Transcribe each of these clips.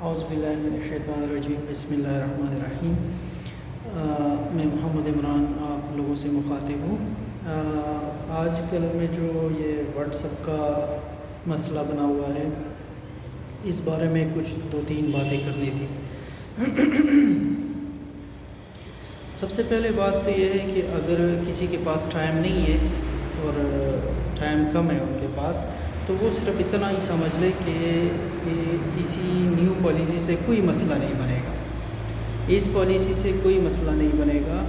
اعوذ باللہ من الشیطان الرجیم، بسم اللہ الرحمن الرحیم۔ میں محمد عمران آپ لوگوں سے مخاطب ہوں۔ آج کل میں جو یہ واٹس ایپ کا مسئلہ بنا ہوا ہے، اس بارے میں کچھ 2-3 باتیں کرنی تھی۔ سب سے پہلے بات تو یہ ہے کہ اگر کسی کے پاس ٹائم نہیں ہے اور ٹائم کم ہے ان کے پاس، تو وہ صرف اتنا ہی سمجھ لے کہ اسی نیو پالیسی سے کوئی مسئلہ نہیں بنے گا، اس پالیسی سے کوئی مسئلہ نہیں بنے گا۔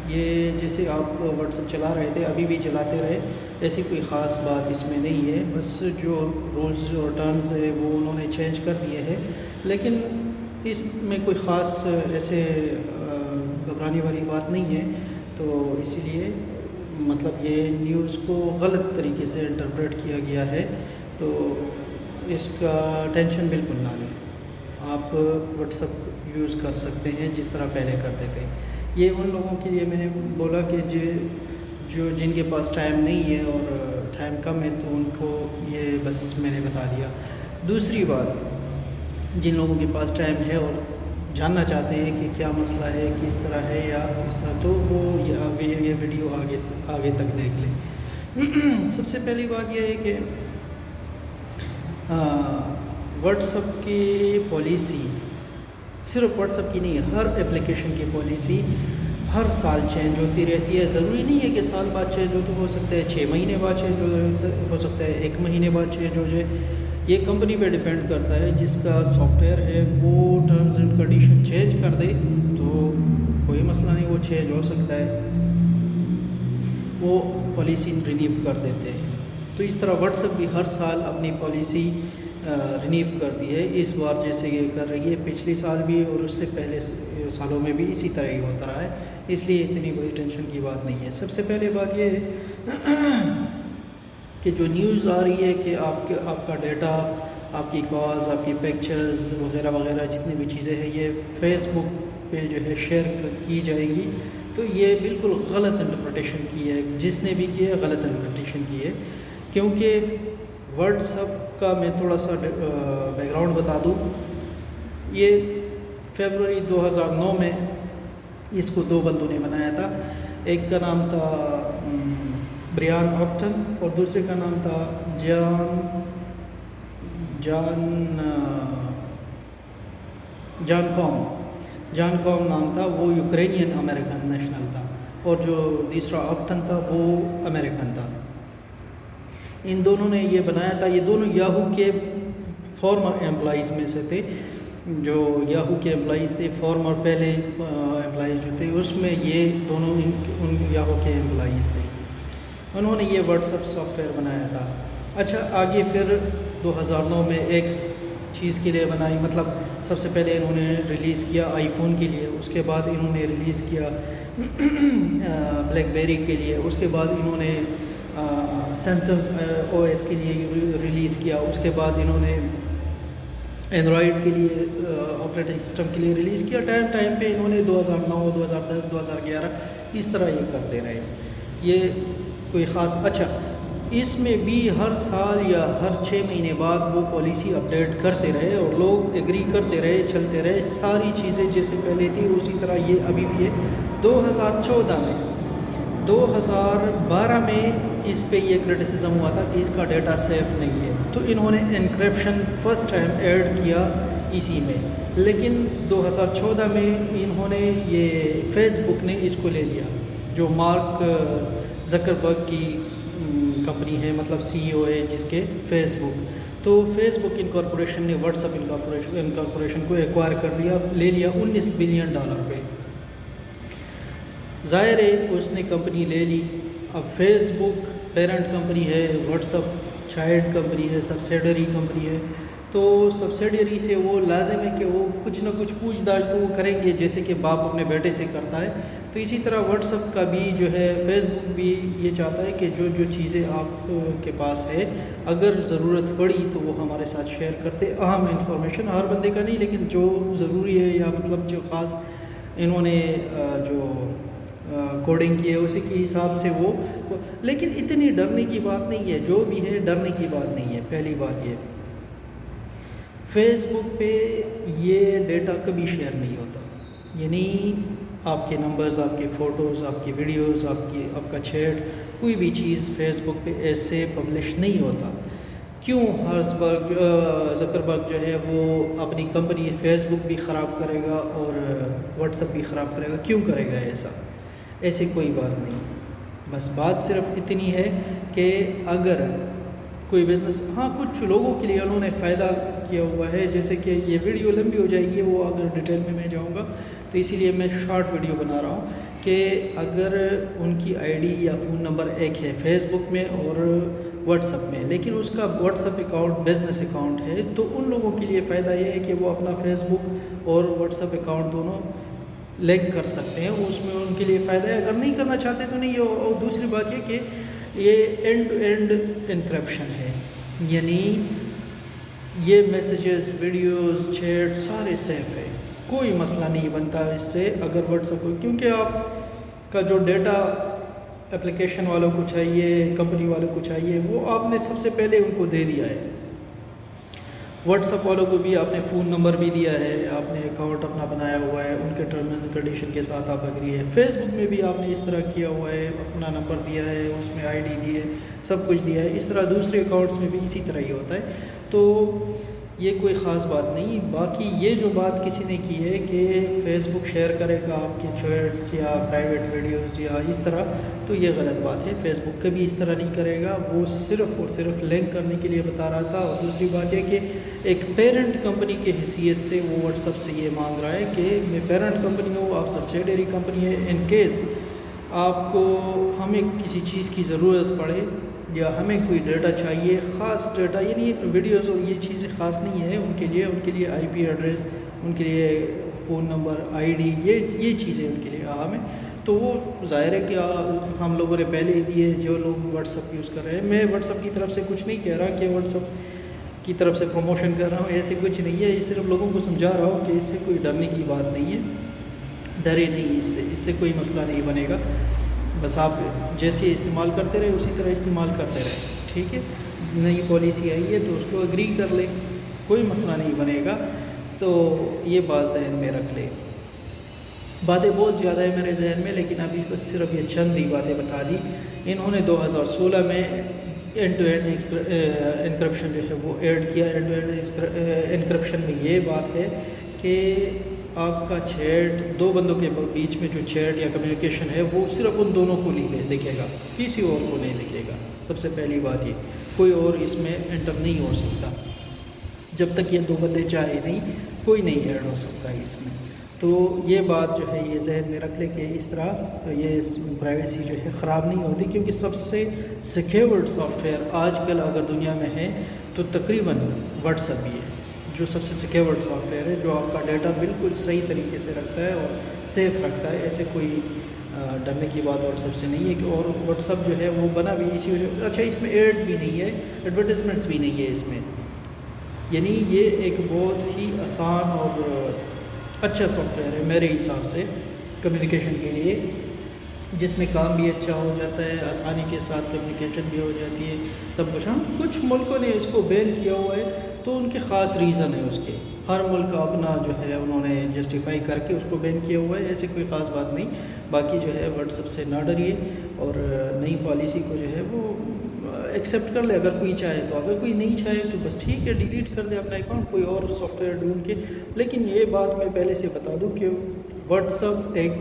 یہ جیسے آپ واٹس ایپ چلا رہے تھے، ابھی بھی چلاتے رہے، ایسی کوئی خاص بات اس میں نہیں ہے۔ بس جو رولز اور ٹرمز ہے وہ انہوں نے چینج کر دیے ہیں، لیکن اس میں کوئی خاص ایسے گھبرانے والی بات نہیں ہے۔ تو اسی لیے مطلب یہ نیوز کو غلط طریقے سے انٹرپریٹ کیا گیا ہے، تو اس کا ٹینشن بالکل نہ لیں۔ آپ واٹس ایپ یوز کر سکتے ہیں جس طرح پہلے کرتے تھے۔ یہ ان لوگوں کے لیے میں نے بولا کہ جن کے پاس ٹائم نہیں ہے اور ٹائم کم ہے، تو ان کو یہ بس میں نے بتا دیا۔ دوسری بات، جن لوگوں کے پاس ٹائم ہے اور جاننا چاہتے ہیں کہ کیا مسئلہ ہے، کس طرح ہے یا اس طرح، تو وہ یہ ویڈیو آگے تک دیکھ لیں۔ سب سے پہلی بات یہ ہے کہ واٹس ایپ کی پالیسی صرف واٹس ایپ کی نہیں ہے، ہر اپلیکیشن کی پالیسی ہر سال چینج ہوتی رہتی ہے۔ ضروری نہیں ہے کہ سال بعد چینج ہو سکتا ہے 6 مہینے بعد چینج ہو سکتا ہے 1 مہینے بعد چینج ہو جائے۔ یہ کمپنی پہ ڈیپینڈ کرتا ہے، جس کا سافٹ ویئر ہے وہ ٹرمز اینڈ کنڈیشن چینج کر دے تو کوئی مسئلہ نہیں، وہ چینج ہو سکتا ہے، وہ پالیسی رینیو کر دیتے ہیں۔ تو اس طرح واٹس ایپ بھی ہر سال اپنی پالیسی رینیو کرتی ہے۔ اس بار جیسے یہ کر رہی ہے، پچھلے سال بھی اور اس سے پہلے سالوں میں بھی اسی طرح ہی ہوتا رہا ہے، اس لیے اتنی بڑی ٹینشن کی بات نہیں ہے۔ سب سے پہلے بات یہ ہے کہ جو نیوز آ رہی ہے کہ آپ کا ڈیٹا، آپ کی کالز، آپ کی پکچرز وغیرہ وغیرہ جتنی بھی چیزیں ہیں، یہ فیس بک پہ جو ہے شیئر کی جائے گی، تو یہ بالکل غلط انٹرپریٹیشن کی ہے۔ جس نے بھی کی ہے غلط انٹرپریٹیشن کی ہے، کیونکہ واٹس ایپ کا میں تھوڑا سا بیک گراؤنڈ بتا دوں۔ یہ فیبروری 2009 میں اس کو 2 بندوں نے بنایا تھا۔ ایک کا نام تھا بریان آکٹن اور دوسرے کا نام تھا جان کام نام تھا، وہ یوکرینین امریکن نیشنل تھا، اور جو تیسرا آکٹن تھا وہ امریکن تھا۔ ان دونوں نے یہ بنایا تھا۔ یہ دونوں یاہو کے فارمر امپلائیز میں سے تھے، جو یاہو کے امپلائیز تھے، فارمر پہلے امپلائیز جو تھے، اس میں یہ دونوں ان یاہو کے امپلائیز تھے۔ انہوں نے یہ واٹس ایپ سافٹ ویئر بنایا تھا۔ اچھا، آگے پھر 2009 میں ایکس چیز کے لیے بنائی، مطلب سب سے پہلے انہوں نے ریلیز کیا آئی فون کے لیے، اس کے بعد انہوں نے ریلیز کیا بلیک بیری کے لیے، اس کے بعد انہوں نے سیمسنگ او ایس کے لیے ریلیز کیا، اس کے بعد انہوں نے اینڈرائڈ کے لیے آپریٹنگ سسٹم کے لیے ریلیز کیا۔ ٹائم پہ انہوں نے 2009، 2010، 2011 اس طرح یہ کرتے رہے۔ یہ کوئی خاص اچھا، اس میں بھی ہر سال یا ہر 6 مہینے بعد وہ پالیسی اپڈیٹ کرتے رہے اور لوگ ایگری کرتے رہے، چلتے رہے، ساری چیزیں جیسے پہلے تھی اسی طرح یہ ابھی بھی ہے۔ 2012 میں اس پہ یہ کرٹیسزم ہوا تھا کہ اس کا ڈیٹا سیف نہیں ہے، تو انہوں نے انکرپشن فرسٹ ٹائم ایڈ کیا اسی میں، لیکن 2014 میں انہوں نے یہ فیس بک نے اس کو لے لیا، جو مارک زکربرگ کی کمپنی ہے، مطلب CEO ہے جس کے فیس بک، تو فیس بک انکارپوریشن نے واٹس ایپ انکارپوریشن کو ایکوائر کر لے لیا $19 بلین پہ۔ ظاہر ہے اس نے کمپنی لے لی، اب فیس بک پیرنٹ کمپنی ہے، واٹس ایپ چائلڈ کمپنی ہے، سبسیڈری کمپنی ہے، تو سبسیڈری سے وہ لازم ہے کہ وہ کچھ نہ کچھ پوچھ داچھ تو کریں گے، جیسے کہ باپ اپنے بیٹے سے کرتا ہے۔ تو اسی طرح واٹس ایپ کا بھی جو ہے، فیس بک بھی یہ چاہتا ہے کہ جو چیزیں آپ کے پاس ہے، اگر ضرورت پڑی تو وہ ہمارے ساتھ شیئر کرتے، اہم انفارمیشن، ہر بندے کا نہیں لیکن جو ضروری ہے، یا مطلب جو خاص انہوں نے جو کوڈنگ کی ہے اسی کے حساب سے وہ، لیکن اتنی ڈرنے کی بات نہیں ہے، جو بھی ہے ڈرنے کی بات نہیں ہے۔ پہلی بات یہ فیس بک پہ یہ ڈیٹا کبھی شیئر نہیں ہوتا، یعنی آپ کے نمبرز، آپ کے فوٹوز، آپ کی ویڈیوز، آپ کا چیٹ، کوئی بھی چیز فیس بک پہ ایسے پبلش نہیں ہوتا۔ کیوں زکربرگ جو ہے وہ اپنی کمپنی فیس بک بھی خراب کرے گا اور واٹس ایپ بھی خراب کرے گا؟ کیوں کرے گا ایسا؟ ایسی کوئی بات نہیں، بس بات صرف اتنی ہے کہ اگر کوئی بزنس، ہاں کچھ لوگوں کے لیے انہوں نے فائدہ کیا ہوا ہے، جیسے کہ یہ ویڈیو لمبی ہو جائے گی، وہ اگر ڈیٹیل میں جاؤں گا تو اسی لیے میں شارٹ ویڈیو بنا رہا ہوں کہ اگر ان کی آئی ڈی یا فون نمبر ایک ہے فیس بک میں اور واٹس ایپ میں، لیکن اس کا what's app account business account ہے، تو ان لوگوں کے لیے فائدہ یہ ہے کہ وہ اپنا فیس بک اور واٹس ایپ اکاؤنٹ دونوں لنک کر سکتے ہیں، اس میں ان کے لیے فائدہ ہے۔ اگر نہیں کرنا چاہتے تو نہیں۔ اور دوسری بات یہ کہ یہ اینڈ ٹو اینڈ انکرپشن ہے، یعنی یہ میسیجز، ویڈیوز، چیٹ سارے سیف ہے، کوئی مسئلہ نہیں بنتا اس سے اگر واٹس ایپ کو، کیونکہ آپ کا جو ڈیٹا اپلیکیشن والوں کو چاہیے، کمپنی والوں کو چاہیے، وہ آپ نے سب سے پہلے ان کو دے دیا ہے۔ واٹس ایپ والوں کو بھی آپ نے فون نمبر بھی دیا ہے، آپ نے اکاؤنٹ اپنا بنایا ہوا ہے، ان کے ٹرمز اینڈ کنڈیشن کے ساتھ آپ اگری ہے۔ فیس بک میں بھی آپ نے اس طرح کیا ہوا ہے، اپنا نمبر دیا ہے، اس میں آئی ڈی دی ہے، سب کچھ دیا ہے۔ اس طرح دوسرے اکاؤنٹس میں بھی اسی طرح ہی ہوتا ہے، تو یہ کوئی خاص بات نہیں۔ باقی یہ جو بات کسی نے کی ہے کہ فیس بک شیئر کرے گا آپ کے چیٹس یا پرائیویٹ ویڈیوز یا اس طرح، تو یہ غلط بات ہے۔ فیس بک کبھی اس طرح نہیں کرے گا، وہ صرف اور صرف لنک کرنے کے لیے بتا رہا تھا۔ اور دوسری بات یہ کہ ایک پیرنٹ کمپنی کی حیثیت سے وہ واٹس ایپ سے یہ مانگ رہا ہے کہ میں پیرنٹ کمپنی ہوں، آپ سبسیڈری کمپنی ہے، ان کیس آپ کو ہمیں کسی چیز کی ضرورت پڑے یا ہمیں کوئی ڈیٹا چاہیے، خاص ڈیٹا، یعنی ویڈیوز اور یہ چیزیں خاص نہیں ہیں ان کے لیے آئی پی ایڈریس، ان کے لیے فون نمبر، آئی ڈی، یہ چیزیں ان کے لیے اہم ہیں، تو وہ ظاہر ہے کہ ہم لوگوں نے پہلے ہی دیے جو لوگ واٹس ایپ یوز کر رہے ہیں۔ میں واٹس ایپ کی طرف سے کچھ نہیں کہہ رہا کہ واٹس ایپ کی طرف سے پروموشن کر رہا ہوں، ایسے کچھ نہیں ہے، یہ صرف لوگوں کو سمجھا رہا ہوں کہ اس سے کوئی ڈرنے کی بات نہیں ہے، ڈرے نہیں، اس سے کوئی مسئلہ نہیں بنے گا، بس آپ جیسے استعمال کرتے رہے اسی طرح استعمال کرتے رہے، ٹھیک ہے؟ نئی پالیسی آئی ہے تو اس کو اگری کر لیں، کوئی مسئلہ نہیں بنے گا، تو یہ بات ذہن میں رکھ لیں۔ باتیں بہت زیادہ ہیں میرے ذہن میں، لیکن ابھی بس صرف یہ چند ہی باتیں بتا دی۔ انہوں نے 2016 میں اینڈ ٹو اینڈ انکرپشن جو ہے وہ ایڈ کیا۔ اینڈ ٹو اینڈ انکرپشن میں یہ بات ہے کہ آپ کا چیٹ، دو بندوں کے بیچ میں جو چیٹ یا کمیونیکیشن ہے وہ صرف ان دونوں کو دکھے گا، کسی اور کو نہیں دکھے گا۔ سب سے پہلی بات یہ، کوئی اور اس میں انٹر نہیں ہو سکتا، جب تک یہ دو بندے چاہے نہیں، کوئی نہیں ایڈ ہو سکتا اس میں۔ تو یہ بات جو ہے یہ ذہن میں رکھ لے کہ اس طرح یہ پرائیویسی جو ہے خراب نہیں ہوتی، کیونکہ سب سے سیکیورڈ سافٹ ویئر آج کل اگر دنیا میں ہے تو تقریباً واٹس ایپ ہی ہے، جو سب سے سیکیورڈ سافٹ ویئر ہے، جو آپ کا ڈیٹا بالکل صحیح طریقے سے رکھتا ہے اور سیف رکھتا ہے۔ ایسے کوئی ڈرنے کی بات واٹس ایپ سے نہیں ہے کہ، اور واٹس ایپ جو ہے وہ بنا بھی اسی وجہ، اچھا اس میں ایڈز بھی نہیں ہے، ایڈورٹیزمنٹس بھی نہیں ہے اس میں، یعنی یہ ایک بہت ہی آسان اور اچھا سافٹ ویئر ہے میرے حساب سے کمیونیکیشن کے لیے، جس میں کام بھی اچھا ہو جاتا ہے، آسانی کے ساتھ کمیونیکیشن بھی ہو جاتی ہے، سب کچھ۔ ہاں کچھ ملکوں نے اس کو بین کیا ہوا ہے تو ان کے خاص ریزن ہے، اس کے ہر ملک کا اپنا جو ہے انہوں نے جسٹیفائی کر کے اس کو بین کیا ہوا ہے، ایسی کوئی خاص بات نہیں۔ باقی جو ہے واٹس ایپ سے نہ ڈریے اور نئی پالیسی کو جو ہے وہ ایکسیپٹ کر لے اگر کوئی چاہے تو، اگر کوئی نہیں چاہے تو بس ٹھیک ہے، ڈیلیٹ کر دے اپنا اکاؤنٹ، کوئی اور سافٹ ویئر ڈھونڈ کے۔ لیکن یہ بات میں پہلے سے بتا دوں کہ واٹس ایپ ایک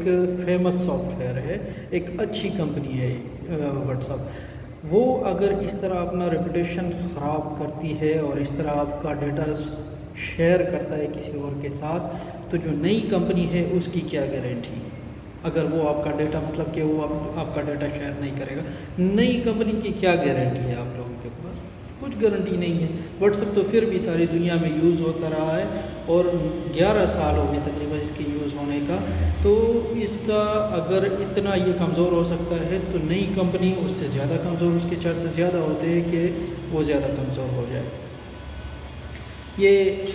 فیمس سافٹ ویئر ہے، ایک اچھی کمپنی ہے واٹس ایپ، وہ اگر اس طرح اپنا ریپوٹیشن خراب کرتی ہے اور اس طرح آپ کا ڈیٹا شیئر کرتا ہے کسی اور کے ساتھ، تو جو نئی کمپنی ہے اس کی کیا گارنٹی، اگر وہ آپ کا ڈیٹا، مطلب کہ وہ آپ کا ڈیٹا شیئر نہیں کرے گا، نئی کمپنی کی کیا گارنٹی ہے آپ لوگوں کے پاس؟ کچھ گارنٹی نہیں ہے۔ واٹس ایپ تو پھر بھی ساری دنیا میں یوز ہوتا رہا ہے اور 11 سال ہو گئے تقریباً اس کے یوز ہونے کا، تو اس کا اگر اتنا یہ کمزور ہو سکتا ہے تو نئی کمپنی اس سے زیادہ کمزور، اس کے چانسز زیادہ ہوتے ہیں کہ وہ زیادہ کمزور ہو جائے۔ یہ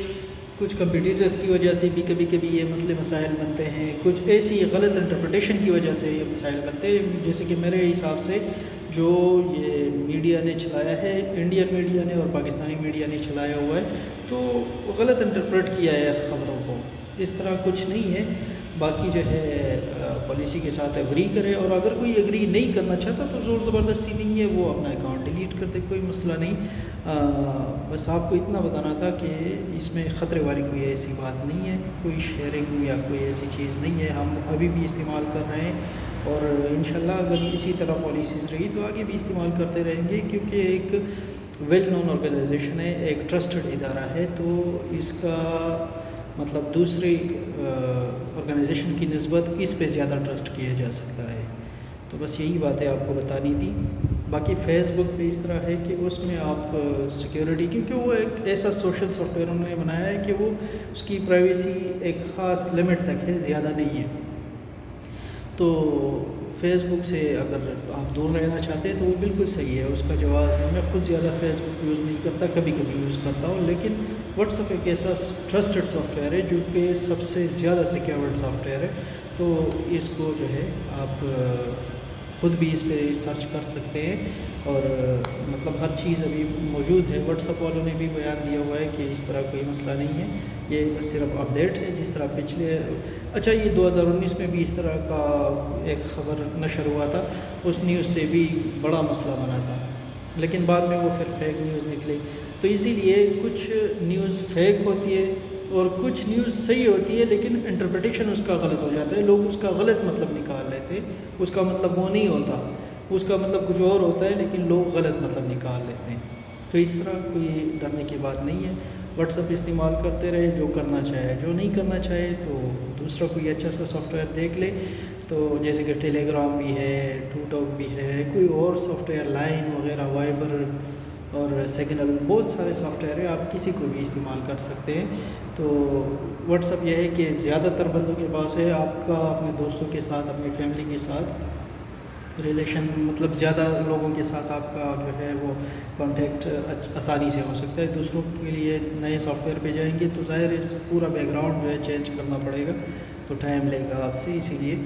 کچھ کمپیٹیٹرز کی وجہ سے بھی کبھی کبھی یہ مسئلے مسائل بنتے ہیں، کچھ ایسی غلط انٹرپریٹیشن کی وجہ سے یہ مسائل بنتے ہیں، جیسے کہ میرے حساب سے جو یہ میڈیا نے چلایا ہے، انڈین میڈیا نے اور پاکستانی میڈیا نے چلایا ہوا ہے، تو تو غلط انٹرپریٹ کیا ہے خبروں کو. اس طرح کچھ نہیں ہے. باقی جو ہے پالیسی کے ساتھ ایگری کرے, اور اگر کوئی ایگری نہیں کرنا چاہتا تو زور زبردستی نہیں ہے, وہ اپنا اکاؤنٹ ڈیلیٹ کر دے, کوئی مسئلہ نہیں. بس آپ کو اتنا بتانا تھا کہ اس میں خطرے والی کوئی ایسی بات نہیں ہے, کوئی شیئرنگ یا کوئی ایسی چیز نہیں ہے. ہم ابھی بھی استعمال کر رہے ہیں, اور انشاءاللہ اگر اسی طرح پالیسیز رہی تو آگے بھی استعمال کرتے رہیں گے, کیونکہ ایک ویل نون آرگنائزیشن ہے, ایک ٹرسٹڈ ادارہ ہے, تو اس کا مطلب دوسری آرگنائزیشن کی نسبت اس پہ زیادہ ٹرسٹ کیا جا سکتا ہے. تو بس یہی باتیں آپ کو بتانی تھی. باقی فیس بک پہ اس طرح ہے کہ اس میں آپ سیکیورٹی, کیونکہ وہ ایک ایسا سوشل سافٹ ویئر انہوں نے بنایا ہے کہ وہ اس کی پرائیویسی ایک خاص لمٹ تک ہے, زیادہ نہیں ہے. تو فیس بک سے اگر آپ دور رہنا چاہتے ہیں تو وہ بالکل صحیح ہے, اس کا جواز ہے. میں خود زیادہ فیس بک یوز نہیں کرتا, کبھی کبھی یوز کرتا ہوں, لیکن واٹس ایپ ایک ایسا ٹرسٹڈ سافٹ ویئر ہے جو کہ سب سے زیادہ سیکیورڈ سافٹ ویئر ہے. تو اس کو جو ہے آپ خود بھی اس پہ سرچ کر سکتے ہیں, اور مطلب ہر چیز ابھی موجود ہے. واٹس ایپ والوں نے بھی بیان دیا ہوا ہے کہ اس طرح کوئی مسئلہ نہیں ہے, یہ بس صرف اپڈیٹ ہے. جس طرح پچھلے اچھا یہ 2019 میں بھی اس طرح کا ایک خبر نشر ہوا تھا, اس نیوز سے بھی بڑا مسئلہ بنا تھا, لیکن بعد میں وہ پھر فیک نیوز نکلی. تو اسی لیے کچھ نیوز فیک ہوتی ہے اور کچھ نیوز صحیح ہوتی ہے, لیکن انٹرپریٹیشن اس کا غلط ہو جاتا ہے. لوگ اس کا غلط مطلب نکال لیتے, اس کا مطلب وہ نہیں ہوتا, اس کا مطلب کچھ اور ہوتا ہے, لیکن لوگ غلط مطلب نکال لیتے ہیں. تو اس طرح کوئی ڈرنے کی بات نہیں ہے. واٹس ایپ استعمال کرتے رہے, جو کرنا چاہے. جو نہیں کرنا چاہے تو دوسرا کوئی اچھا سا سافٹ ویئر دیکھ لے. تو جیسے کہ ٹیلی گرام بھی ہے, ٹو ٹاک بھی ہے, کوئی اور سافٹ ویئر لائن وغیرہ, وائبر اور سیگنل, بہت سارے سافٹ ویئر ہیں, آپ کسی کو بھی استعمال کر سکتے ہیں. تو واٹس ایپ یہ ہے کہ زیادہ تر بندوں کے پاس ہے. آپ کا اپنے دوستوں کے ساتھ, اپنی فیملی کے ساتھ ریلیشن, مطلب زیادہ لوگوں کے ساتھ آپ کا جو ہے وہ کانٹیکٹ آسانی سے ہو سکتا ہے. دوسروں کے لیے نئے سافٹ ویئر پہ جائیں گے تو ظاہر ہے پورا بیک گراؤنڈ جو ہے چینج کرنا پڑے گا, تو ٹائم لے گا آپ سے. اسی لیے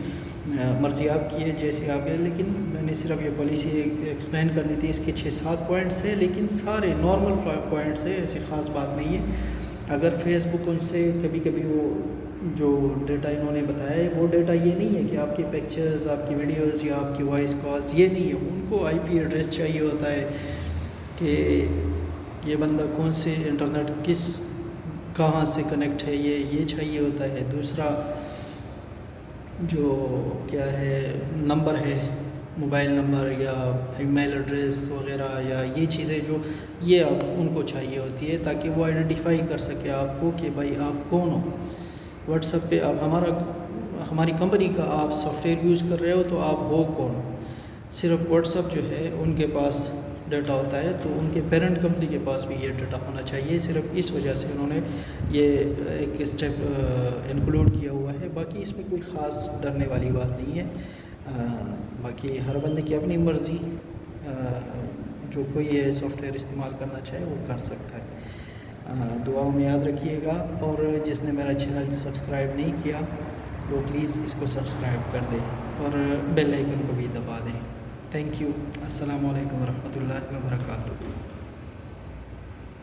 مرضی آپ کی ہے جیسے آپ ہے. لیکن میں نے صرف یہ پالیسی ایکسپلین کرنی تھی. اس کے 6-7 پوائنٹس ہیں, لیکن سارے نارمل پوائنٹس ہیں, ایسی خاص بات نہیں ہے. اگر فیس بک ان سے کبھی کبھی وہ جو ڈیٹا انہوں نے بتایا ہے, وہ ڈیٹا یہ نہیں ہے کہ آپ کی پکچرز, آپ کی ویڈیوز یا آپ کی وائس کالز, یہ نہیں ہے. ان کو آئی پی ایڈریس چاہیے ہوتا ہے کہ یہ بندہ کون سے انٹرنیٹ کہاں سے کنیکٹ ہے, یہ چاہیے ہوتا ہے. دوسرا جو کیا ہے نمبر ہے, موبائل نمبر یا ای میل ایڈریس وغیرہ, یا یہ چیزیں جو یہ آپ ان کو چاہیے ہوتی ہے, تاکہ وہ آئیڈینٹیفائی کر سکے آپ کو کہ بھائی آپ کون ہو. واٹس ایپ پہ آپ ہماری کمپنی کا آپ سافٹ ویئر یوز کر رہے ہو, تو آپ ہو کون. صرف واٹس ایپ جو ہے ان کے پاس ڈیٹا ہوتا ہے, تو ان کے پیرنٹ کمپنی کے پاس بھی یہ ڈیٹا ہونا چاہیے. صرف اس وجہ سے انہوں نے یہ ایک اسٹیپ انکلوڈ کیا ہوا ہے. باقی اس میں کوئی خاص ڈرنے والی بات نہیں ہے. باقی ہر بندے کی اپنی مرضی, جو کوئی یہ سافٹ ویئر استعمال کرنا چاہے وہ کر سکتا ہے. دعاؤں میں یاد رکھیے گا, اور جس نے میرا چینل سبسکرائب نہیں کیا وہ پلیز اس کو سبسکرائب کر دیں, اور بیل آئیکن کو بھی دبا دیں. Thank you. السلام علیکم ورحمۃ اللہ وبرکاتہ.